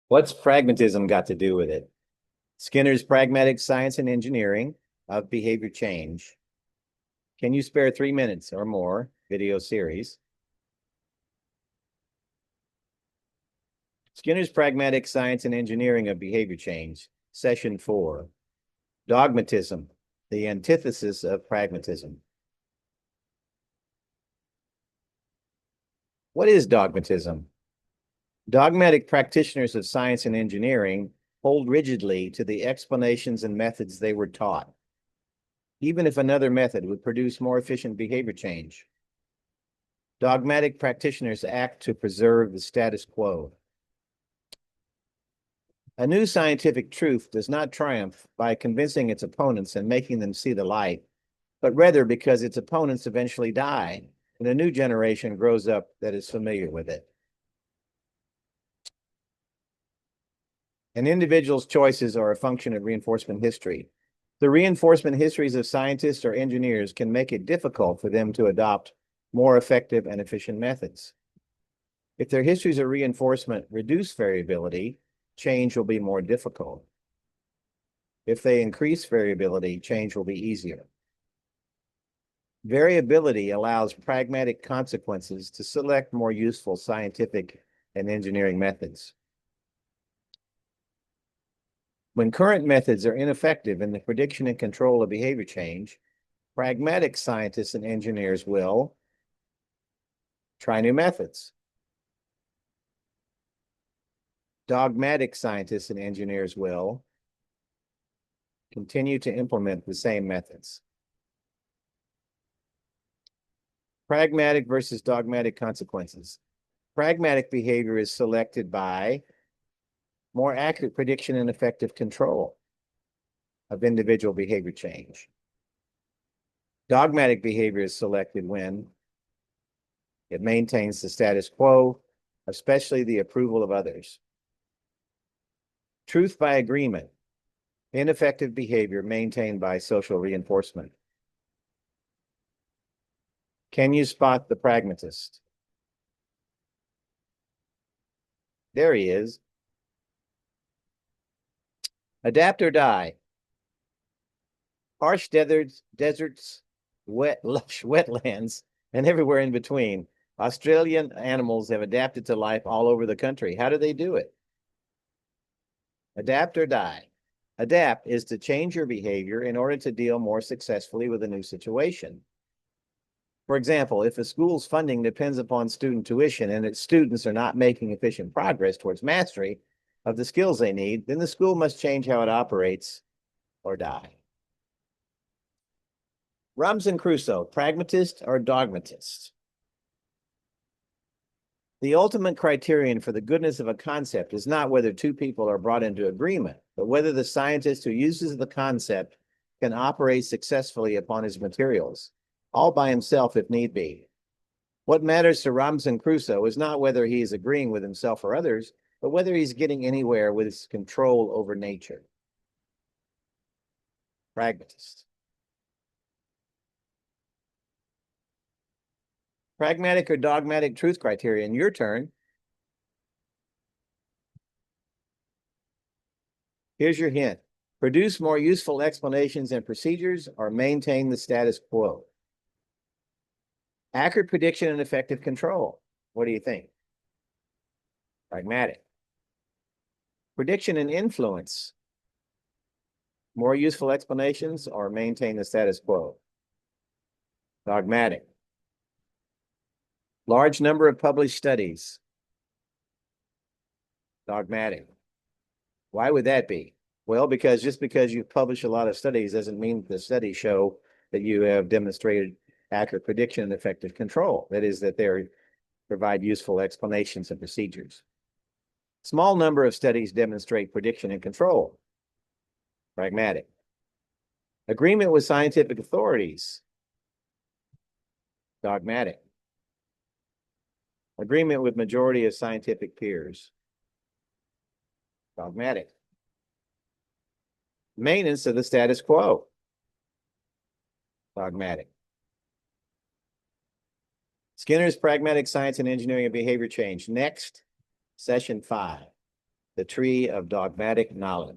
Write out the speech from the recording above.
What's pragmatism got to do with it? Skinner's Pragmatic Science and Engineering of Behavior Change. Can you spare 3 minutes or more video series? Skinner's Pragmatic Science and Engineering of Behavior Change, Session 4. Dogmatism, the antithesis of pragmatism. What is dogmatism? Dogmatic practitioners of science and engineering hold rigidly to the explanations and methods they were taught, even if another method would produce more efficient behavior change. Dogmatic practitioners act to preserve the status quo. A new scientific truth does not triumph by convincing its opponents and making them see the light, but rather because its opponents eventually die and a new generation grows up that is familiar with it. An individual's choices are a function of reinforcement history. The reinforcement histories of scientists or engineers can make it difficult for them to adopt more effective and efficient methods. If their histories of reinforcement reduce variability, change will be more difficult. If they increase variability, change will be easier. Variability allows pragmatic consequences to select more useful scientific and engineering methods. When current methods are ineffective in the prediction and control of behavior change, pragmatic scientists and engineers will try new methods. Dogmatic scientists and engineers will continue to implement the same methods. Pragmatic versus dogmatic consequences. Pragmatic behavior is selected by more accurate prediction and effective control of individual behavior change. Dogmatic behavior is selected when it maintains the status quo, especially the approval of others. Truth by agreement, ineffective behavior maintained by social reinforcement. Can you spot the pragmatist? There he is. Adapt or die. Harsh deserts, lush wetlands, and everywhere in between. Australian animals have adapted to life all over the country. How do they do it? Adapt or die. Adapt is to change your behavior in order to deal more successfully with a new situation. For example, if a school's funding depends upon student tuition and its students are not making efficient progress towards mastery of the skills they need, then the school must change how it operates or die. Robinson Crusoe, pragmatist or dogmatist? The ultimate criterion for the goodness of a concept is not whether two people are brought into agreement, but whether the scientist who uses the concept can operate successfully upon his materials, all by himself if need be. What matters to Robinson Crusoe is not whether he is agreeing with himself or others, but whether he's getting anywhere with his control over nature. Pragmatist. Pragmatic or dogmatic truth criterion, your turn. Here's your hint. Produce more useful explanations and procedures or maintain the status quo. Accurate prediction and effective control. What do you think? Pragmatic. Prediction and influence. More useful explanations or maintain the status quo. Dogmatic. Large number of published studies. Dogmatic. Why would that be? Well, because just because you publish a lot of studies doesn't mean the studies show that you have demonstrated accurate prediction and effective control. That is, that they provide useful explanations and procedures. Small number of studies demonstrate prediction and control. Pragmatic. Agreement with scientific authorities. Dogmatic. Agreement with majority of scientific peers. Dogmatic. Maintenance of the status quo. Dogmatic. Skinner's Pragmatic Science and Engineering of Behavior Change. Next, session 5. the tree of dogmatic knowledge.